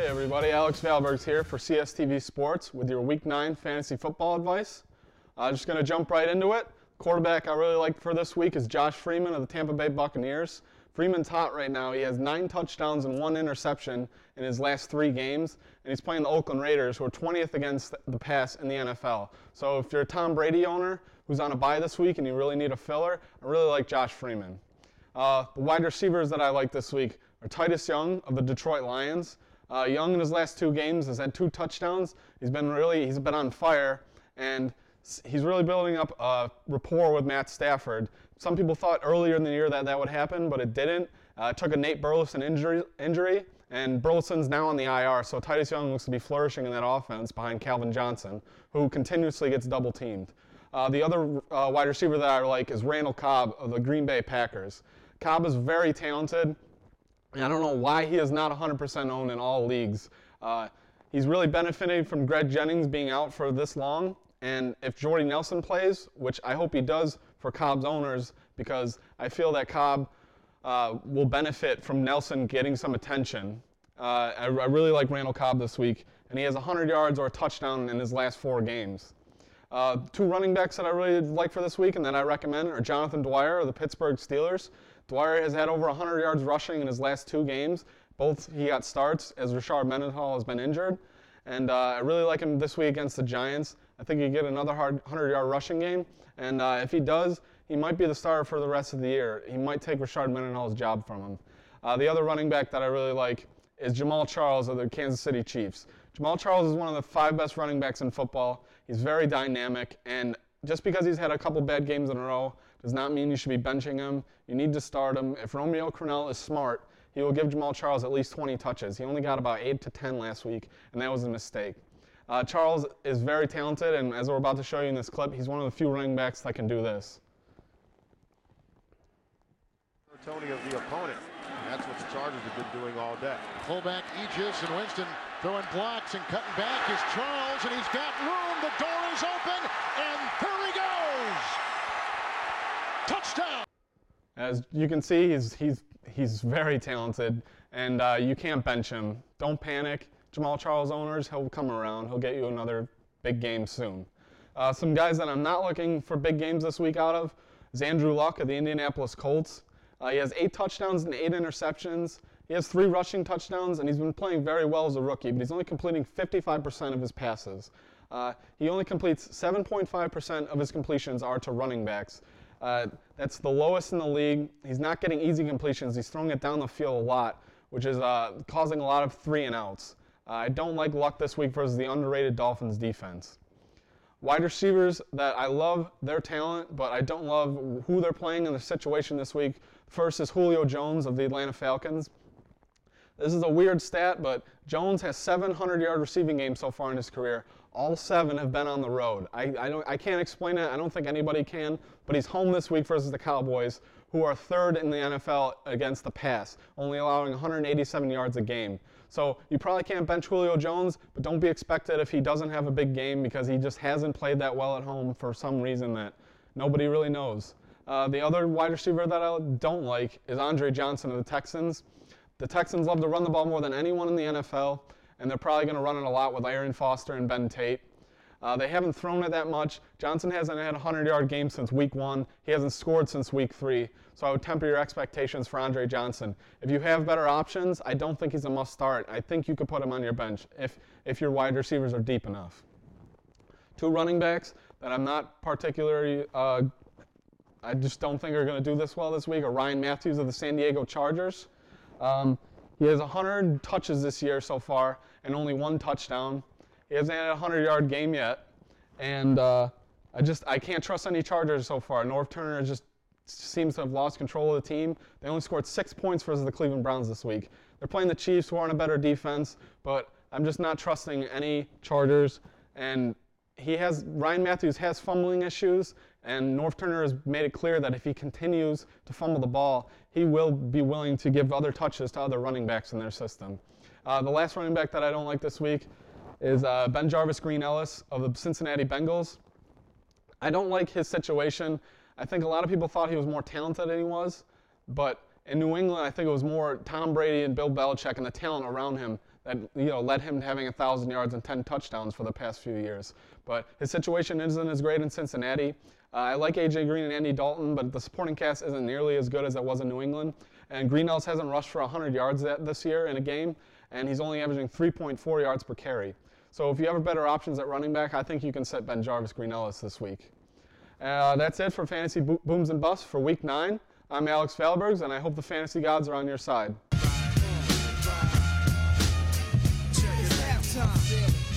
everybody, Alex Valbergs here for CSTV Sports with your Week 9 fantasy football advice. Just going to jump right into it. Quarterback I really like for this week is Josh Freeman of the Tampa Bay Buccaneers. Freeman's hot right now. He has 9 touchdowns and 1 interception in his last 3 games, and he's playing the Oakland Raiders, who are 20th against the pass in the NFL. So if you're a Tom Brady owner who's on a bye this week and you really need a filler, I really like Josh Freeman. The wide receivers that I like this week are Titus Young of the Detroit Lions. Young in his last 2 games has had 2 touchdowns. He's been on fire, and he's really building up a rapport with Matt Stafford. Some people thought earlier in the year that would happen, but it didn't. It took a Nate Burleson injury, and Burleson's now on the IR, so Titus Young looks to be flourishing in that offense behind Calvin Johnson, who continuously gets double-teamed. The other wide receiver that I like is Randall Cobb of the Green Bay Packers. Cobb is very talented, and I don't know why he is not 100% owned in all leagues. He's really benefiting from Greg Jennings being out for this long, and if Jordy Nelson plays, which I hope he does for Cobb's owners, because I feel that Cobb will benefit from Nelson getting some attention. I really like Randall Cobb this week, and he has 100 yards or a touchdown in his last 4 games. 2 running backs that I really like for this week and that I recommend are Jonathan Dwyer of the Pittsburgh Steelers. Dwyer has had over 100 yards rushing in his last 2 games. Both he got starts as Rashard Mendenhall has been injured. And I really like him this week against the Giants. I think he'll get another 100-yard rushing game. And if he does, he might be the starter for the rest of the year. He might take Rashard Mendenhall's job from him. The other running back that I really like is Jamal Charles of the Kansas City Chiefs. Jamal Charles is one of the 5 best running backs in football. He's very dynamic, and just because he's had a couple bad games in a row does not mean you should be benching him. You need to start him. If Romeo Crennel is smart, he will give Jamal Charles at least 20 touches. He only got about 8 to 10 last week, and that was a mistake. Charles is very talented, and as we're about to show you in this clip, he's one of the few running backs that can do this. Tony of the opponent. That's what the Chargers have been doing all day. Fullback Aegis and Winston throwing blocks and cutting back is Charles, and he's got room. The door is open, and here he goes. Touchdown. As you can see, he's very talented, and you can't bench him. Don't panic. Jamal Charles owners, he'll come around. He'll get you another big game soon. Some guys that I'm not looking for big games this week out of is Andrew Luck of the Indianapolis Colts. He has 8 touchdowns and 8 interceptions. He has 3 rushing touchdowns, and he's been playing very well as a rookie, but he's only completing 55% of his passes. He only completes 7.5% of his completions are to running backs. That's the lowest in the league. He's not getting easy completions. He's throwing it down the field a lot, which is causing a lot of 3-and-outs. I don't like Luck this week versus the underrated Dolphins defense. Wide receivers that I love their talent, but I don't love who they're playing in the situation this week. First is Julio Jones of the Atlanta Falcons. This is a weird stat, but Jones has 700-yard receiving games so far in his career. All 7 have been on the road. I can't explain it. I don't think anybody can, but he's home this week versus the Cowboys, who are 3rd in the NFL against the pass, only allowing 187 yards a game. So you probably can't bench Julio Jones, but don't be expected if he doesn't have a big game because he just hasn't played that well at home for some reason that nobody really knows. The other wide receiver that I don't like is Andre Johnson of the Texans. The Texans love to run the ball more than anyone in the NFL, and they're probably going to run it a lot with Aaron Foster and Ben Tate. They haven't thrown it that much. Johnson hasn't had a 100-yard game since week 1. He hasn't scored since week 3. So I would temper your expectations for Andre Johnson. If you have better options, I don't think he's a must start. I think you could put him on your bench if your wide receivers are deep enough. 2 running backs that I'm not particularly, I just don't think are going to do this well this week are Ryan Matthews of the San Diego Chargers. He has 100 touches this year so far and only 1 touchdown. He hasn't had a 100-yard game yet, and I can't trust any Chargers so far. Norv Turner just seems to have lost control of the team. They only scored 6 points versus the Cleveland Browns this week. They're playing the Chiefs, who are on a better defense, but I'm just not trusting any Chargers. And Ryan Matthews has fumbling issues, and Norv Turner has made it clear that if he continues to fumble the ball, he will be willing to give other touches to other running backs in their system. The last running back that I don't like this week is Ben Jarvis Green Ellis of the Cincinnati Bengals. I don't like his situation. I think a lot of people thought he was more talented than he was, but in New England, I think it was more Tom Brady and Bill Belichick and the talent around him that led him to having 1,000 yards and 10 touchdowns for the past few years. But his situation isn't as great in Cincinnati. I like A.J. Green and Andy Dalton, but the supporting cast isn't nearly as good as it was in New England. And Greenhouse hasn't rushed for 100 yards this year in a game, and he's only averaging 3.4 yards per carry. So if you have better options at running back, I think you can set Ben Jarvis Green Ellis this week. That's it for Fantasy Booms and Busts for Week 9. I'm Alex Valbergs, and I hope the fantasy gods are on your side. Check it out.